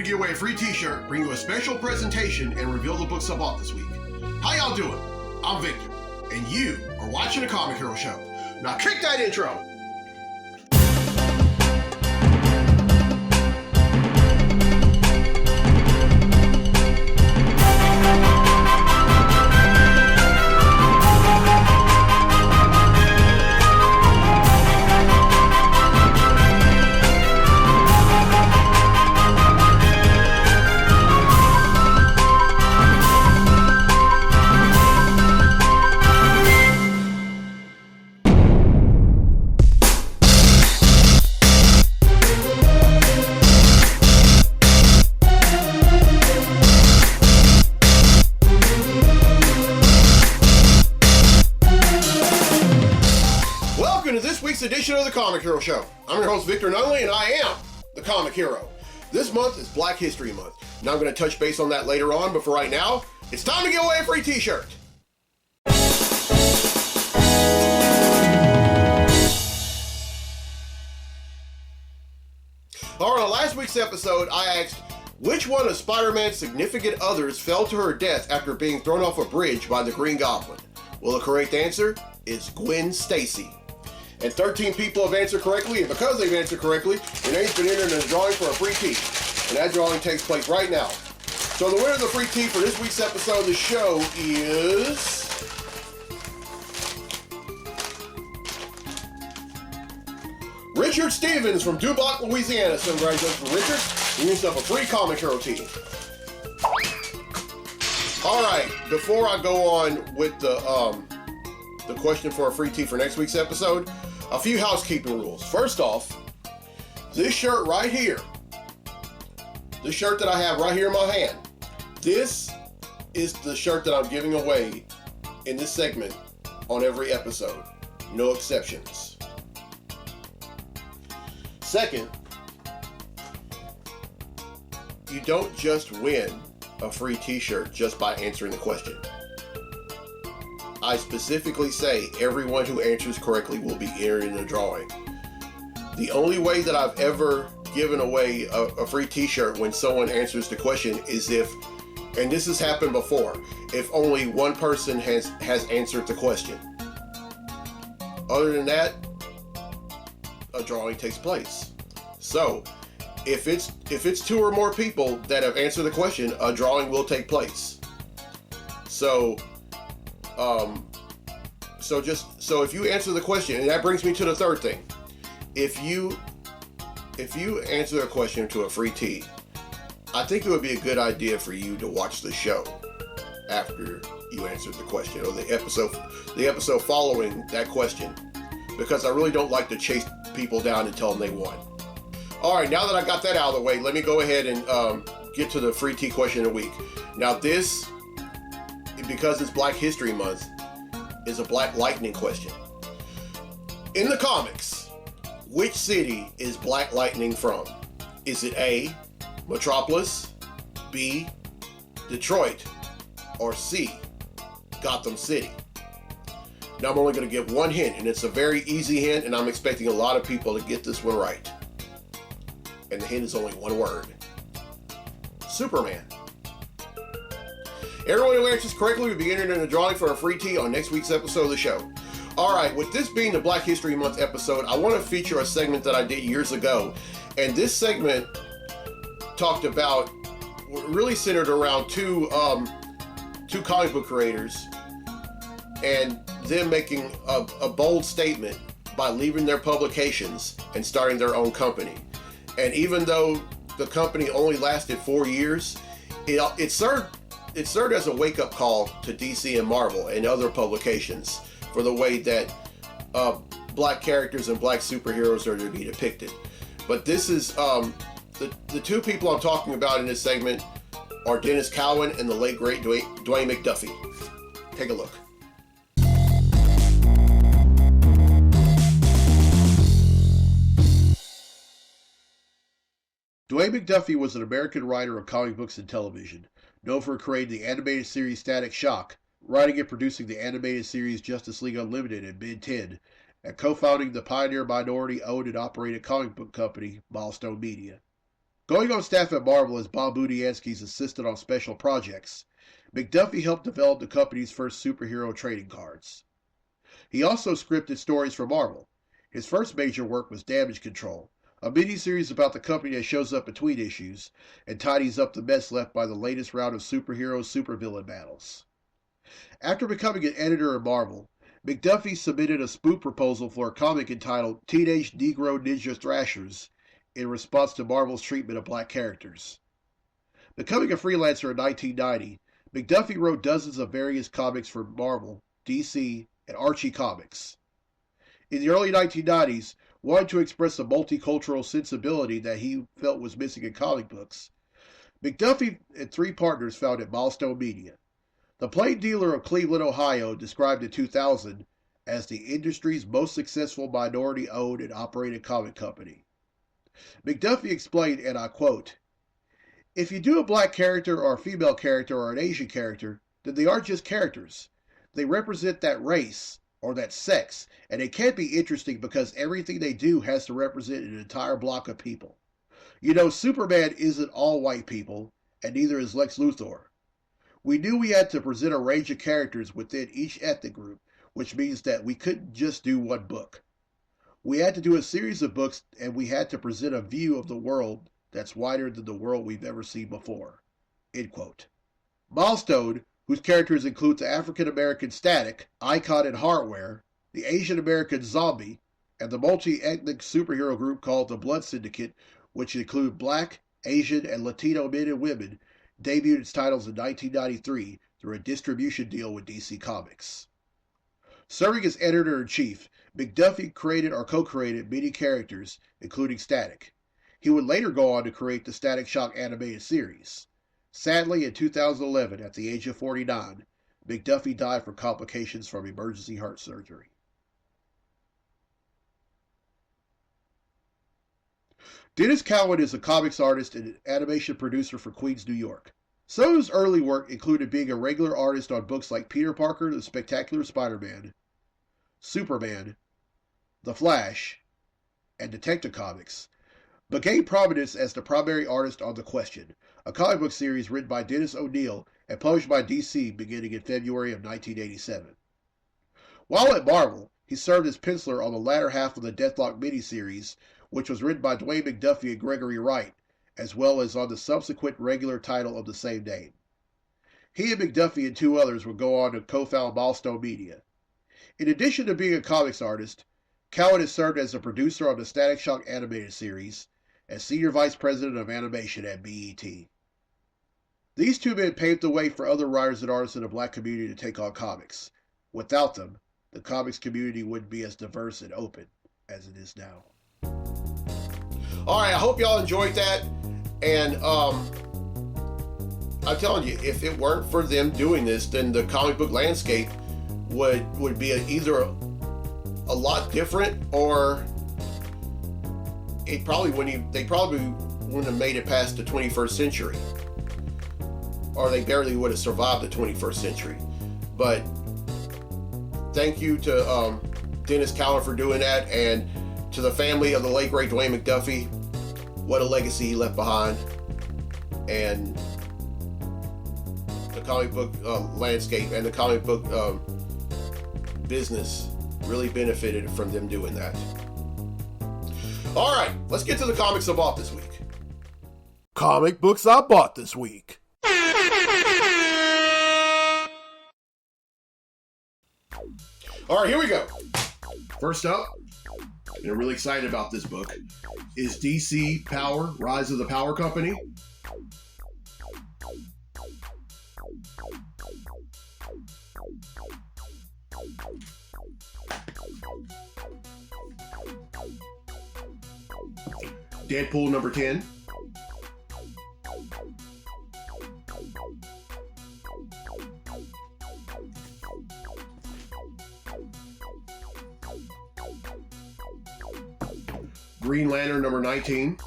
to give away a free t-shirt, bring you a special presentation, and reveal the books I bought this week. How y'all doing? I'm Victor, and you are watching The Comic Hero Show. Now kick that intro! Edition of The Comic Hero Show. I'm your host, Victor Nunley, and I am The Comic Hero. This month is Black History Month. Now I'm going to touch base on that later on, but for right now, it's time to give away a free t-shirt. Alright, on last week's episode, I asked, which one of Spider-Man's significant others fell to her death after being thrown off a bridge by the Green Goblin? Well, the correct answer is Gwen Stacy. And 13 people have answered correctly, and because they've answered correctly, your name's been entered in a drawing for a free tee. And that drawing takes place right now. So the winner of the free tee for this week's episode of the show is... Richard Stevens from Dubuque, Louisiana. So congratulations for Richard. You yourself a free Comic Hero tee. Alright, before I go on with the question for a free tee for next week's episode, a few housekeeping rules. First off, this shirt right here, this shirt that I have right here in my hand, this is the shirt that I'm giving away in this segment on every episode. No exceptions. Second, you don't just win a free t-shirt just by answering the question. I specifically say everyone who answers correctly will be entered in the drawing. The only way that I've ever given away a free t-shirt when someone answers the question is if, and this has happened before, if only one person has answered the question. Other than that, a drawing takes place. So, if it's two or more people that have answered the question, a drawing will take place. So if you answer the question, and that brings me to the third thing. If you answer a question to a free tee, I think it would be a good idea for you to watch the show after you answered the question, or the episode following that question, because I really don't like to chase people down and tell them they won. Alright, now that I got that out of the way, let me go ahead and get to the free tee question of the week. Now this, because it's Black History Month, is a Black Lightning question. In the comics, which city is Black Lightning from? Is it A, Metropolis, B, Detroit, or C, Gotham City? Now I'm only going to give one hint, and it's a very easy hint, and I'm expecting a lot of people to get this one right. And the hint is only one word. Superman. Everyone who answers correctly will be entered in a drawing for a free tee on next week's episode of the show. Alright, with this being the Black History Month episode, I want to feature a segment that I did years ago. And this segment talked about, really centered around two comic book creators and them making a bold statement by leaving their publications and starting their own company. And even though the company only lasted 4 years, it served as a wake-up call to DC and Marvel and other publications for the way that black characters and black superheroes are to be depicted. But this is, the two people I'm talking about in this segment are Dennis Cowan and the late great Dwayne McDuffie. Take a look. Dwayne McDuffie was an American writer of comic books and television, known for creating the animated series Static Shock, writing and producing the animated series Justice League Unlimited and Ben 10, and co-founding the pioneer minority-owned and operated comic book company Milestone Media. Going on staff at Marvel as Bob Budiansky's assistant on special projects, McDuffie helped develop the company's first superhero trading cards. He also scripted stories for Marvel. His first major work was Damage Control, a miniseries about the company that shows up between issues and tidies up the mess left by the latest round of superhero-supervillain battles. After becoming an editor at Marvel, McDuffie submitted a spoof proposal for a comic entitled Teenage Negro Ninja Thrashers in response to Marvel's treatment of black characters. Becoming a freelancer in 1990, McDuffie wrote dozens of various comics for Marvel, DC, and Archie Comics. In the early 1990s, wanting to express a multicultural sensibility that he felt was missing in comic books, McDuffie and three partners founded Milestone Media. The Plain Dealer of Cleveland, Ohio, described in 2000 as the industry's most successful minority-owned and operated comic company. McDuffie explained, and I quote, "If you do a black character or a female character or an Asian character, then they aren't just characters. They represent that race or that sex, and it can't be interesting because everything they do has to represent an entire block of people. You know, Superman isn't all white people, and neither is Lex Luthor. We knew we had to present a range of characters within each ethnic group, which means that we couldn't just do one book. We had to do a series of books, and we had to present a view of the world that's wider than the world we've ever seen before." End quote. Milestone, whose characters include the African-American Static, Icon and Hardware, the Asian-American Zombie, and the multi-ethnic superhero group called the Blood Syndicate, which include Black, Asian, and Latino men and women, debuted its titles in 1993 through a distribution deal with DC Comics. Serving as editor-in-chief, McDuffie created or co-created many characters, including Static. He would later go on to create the Static Shock animated series. Sadly, in 2011, at the age of 49, McDuffie died from complications from emergency heart surgery. Dennis Cowan is a comics artist and animation producer for Queens, New York. Some of his early work included being a regular artist on books like Peter Parker, The Spectacular Spider-Man, Superman, The Flash, and Detective Comics, but gained prominence as the primary artist on The Question, a comic book series written by Dennis O'Neil and published by DC beginning in February of 1987. While at Marvel, he served as penciler on the latter half of the Deathlock miniseries, which was written by Dwayne McDuffie and Gregory Wright, as well as on the subsequent regular title of the same name. He and McDuffie and two others would go on to co-found Milestone Media. In addition to being a comics artist, Cowan has served as a producer on the Static Shock animated series and senior vice president of animation at BET. These two men paved the way for other writers and artists in the black community to take on comics. Without them, the comics community wouldn't be as diverse and open as it is now. All right, I hope y'all enjoyed that. And I'm telling you, if it weren't for them doing this, then the comic book landscape would be either a lot different, or they probably wouldn't have made it past the 21st century, or they barely would have survived the 21st century. But thank you to Dennis Cowan for doing that, and to the family of the late great Dwayne McDuffie. What a legacy he left behind. And the comic book landscape and the comic book business really benefited from them doing that. All right, let's get to the comics I bought this week. Comic books I bought this week. All right, here we go. First up, and I'm really excited about this book, is DC Power, Rise of the Power Company. Deadpool number 10. Green Lantern number 19.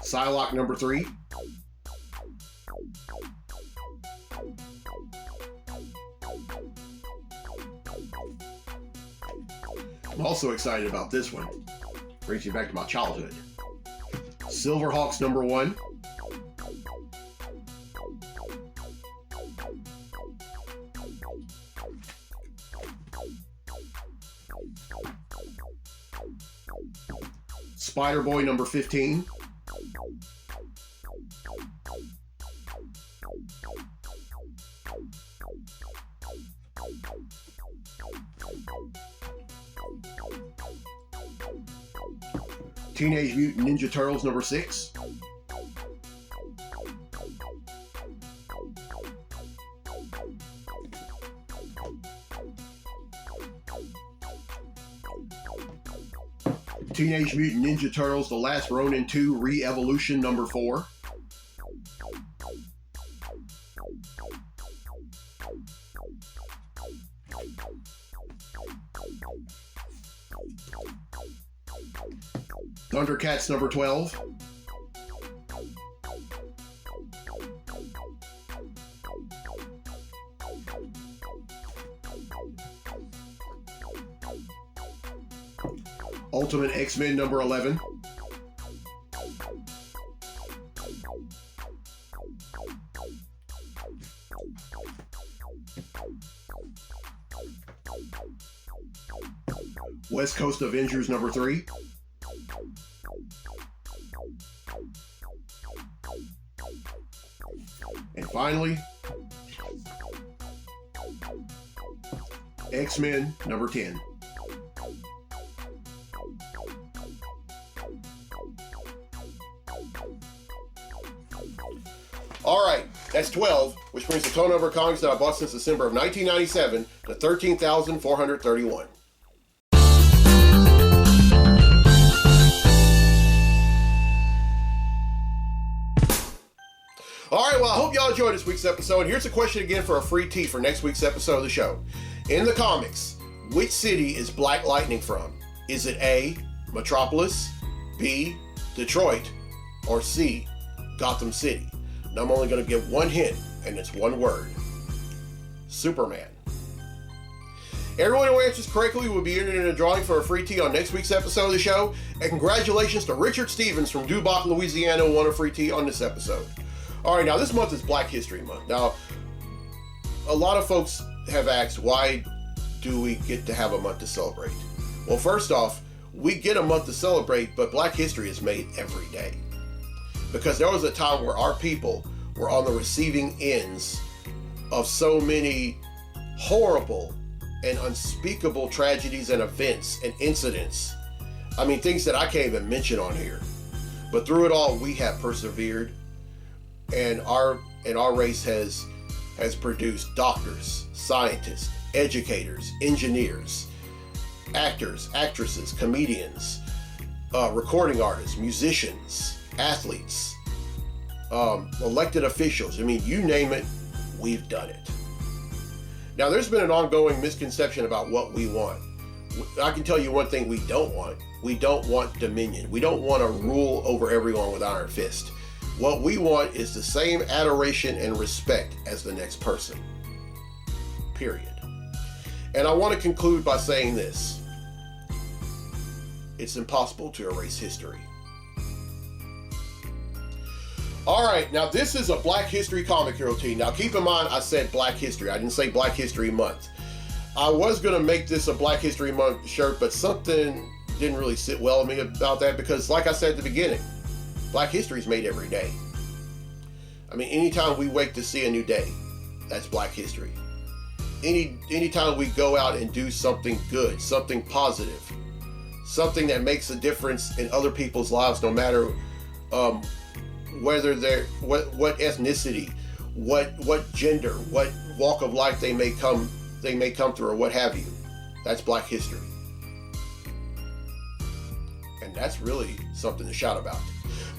Psylocke number 3. I'm also excited about this one. Brings me back to my childhood. Silverhawks #1. Spider-Boy #15. Teenage Mutant Ninja Turtles #6. Teenage Mutant Ninja Turtles: The Last Ronin 2 Re-Evolution #4. Thundercats #12. Ultimate X-Men #11. West Coast Avengers #3. And finally, X-Men #10. All right, that's 12, which brings the total number of comics that I bought since December of 1997 to 13,431. All right, well, I hope y'all enjoyed this week's episode. Here's a question again for a free tee for next week's episode of the show. In the comics, which city is Black Lightning from? Is it A, Metropolis, B, Detroit, or C, Gotham City? And I'm only going to give one hint, and it's one word. Superman. Everyone who answers correctly will be entered in a drawing for a free tee on next week's episode of the show. And congratulations to Richard Stevens from Dubach, Louisiana, who won a free tee on this episode. All right, now this month is Black History Month. Now, a lot of folks have asked, why do we get to have a month to celebrate? Well, first off, we get a month to celebrate, but Black history is made every day. Because there was a time where our people were on the receiving ends of so many horrible and unspeakable tragedies and events and incidents. I mean, things that I can't even mention on here. But through it all, we have persevered, and our race has produced doctors, scientists, educators, engineers, actors, actresses, comedians, recording artists, musicians, athletes, elected officials. I mean, you name it, we've done it. Now, there's been an ongoing misconception about what we want. I can tell you one thing we don't want. We don't want dominion. We don't want to rule over everyone with iron fist. What we want is the same adoration and respect as the next person. Period. And I want to conclude by saying this. It's impossible to erase history. All right, now this is a Black History Comic Hero team. Now keep in mind, I said Black History. I didn't say Black History Month. I was going to make this a Black History Month shirt, but something didn't really sit well with me about that because, like I said at the beginning, Black history is made every day. I mean, anytime we wake to see a new day, that's Black history. Anytime we go out and do something good, something positive, something that makes a difference in other people's lives, no matter whether they're what ethnicity, what gender, what walk of life they may come through, or what have you. That's Black history. And that's really something to shout about.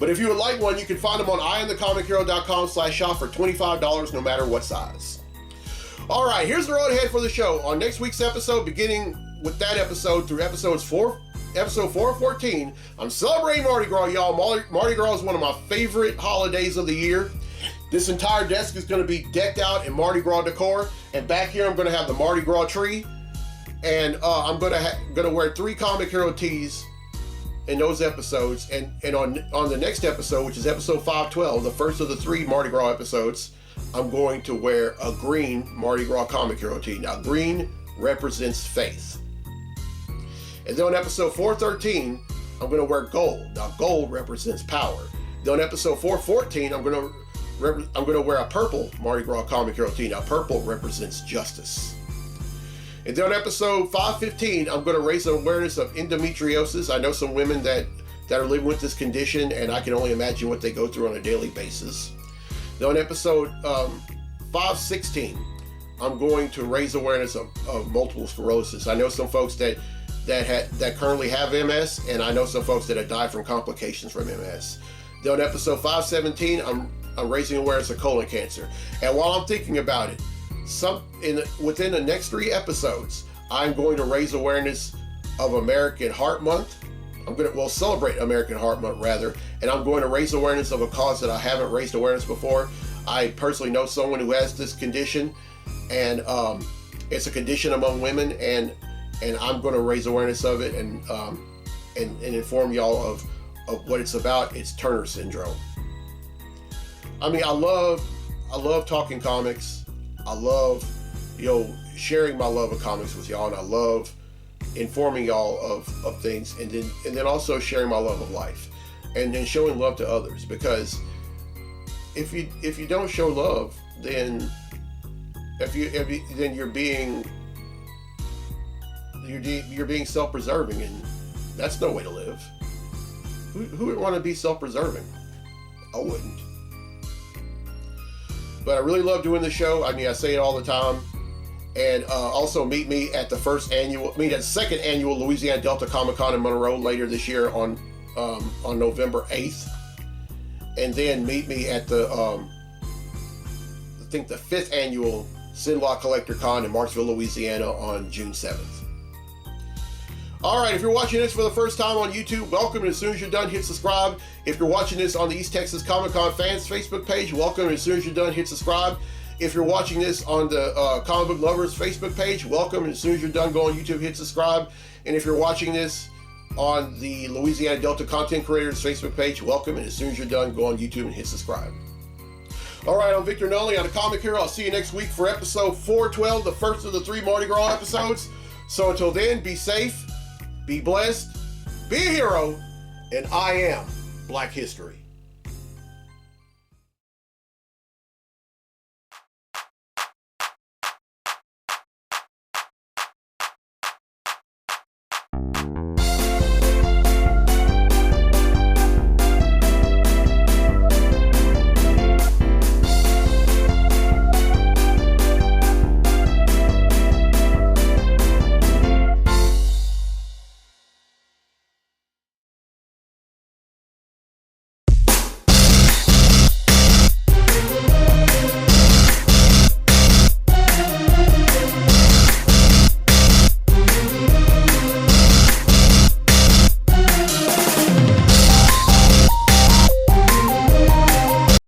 But if you would like one, you can find them on IamTheComicHero.com/shop for $25, no matter what size. All right, here's the road ahead for the show. On next week's episode, beginning with that episode through episode 414, I'm celebrating Mardi Gras, y'all. Mardi Gras is one of my favorite holidays of the year. This entire desk is going to be decked out in Mardi Gras decor, and back here I'm going to have the Mardi Gras tree, and I'm going to wear 3 comic hero tees in those episodes, and on the next episode, which is episode 512, the first of the 3 Mardi Gras episodes, I'm going to wear a green Mardi Gras comic hero tee. Now, green represents faith. And then on episode 413, I'm going to wear gold. Now, gold represents power. Then on episode 414, I'm going to wear a purple Mardi Gras comic hero tee. Now, purple represents justice. And then on episode 515, I'm going to raise the awareness of endometriosis. I know some women that are living with this condition, and I can only imagine what they go through on a daily basis. Then on episode 516, I'm going to raise awareness of multiple sclerosis. I know some folks that currently have MS, and I know some folks that have died from complications from MS. Then on episode 517, I'm raising awareness of colon cancer. And while I'm thinking about it, within the next 3 episodes, I'm going to raise awareness of American Heart Month. Celebrate American Heart Month rather, and I'm going to raise awareness of a cause that I haven't raised awareness before. I personally know someone who has this condition, and it's a condition among women, and I'm going to raise awareness of it and inform y'all of what it's about. It's Turner syndrome. I mean, I love talking comics. I love, sharing my love of comics with y'all, and I love informing y'all of things, and then also sharing my love of life, and then showing love to others. Because if you don't show love, then then you're being self-preserving, and that's no way to live. Who would want to be self-preserving? I wouldn't. But I really love doing the show. I mean, I say it all the time. And also meet me at the second annual Louisiana Delta Comic Con in Monroe later this year on November 8th. And then meet me at the 5th annual Sinlaw Collector Con in Marksville, Louisiana on June 7th. All right, if you're watching this for the first time on YouTube, welcome. And as soon as you're done, hit subscribe. If you're watching this on the East Texas Comic Con Fans Facebook page, welcome. And as soon as you're done, hit subscribe. If you're watching this on the Comic Book Lovers Facebook page, welcome. And as soon as you're done, go on YouTube, hit subscribe. And if you're watching this on the Louisiana Delta Content Creators Facebook page, welcome. And as soon as you're done, go on YouTube and hit subscribe. All right, I'm Victor Nunley on the Comic Hero. I'll see you next week for episode 412, the first of the 3 Mardi Gras episodes. So until then, be safe, be blessed, be a hero, and I am Black History.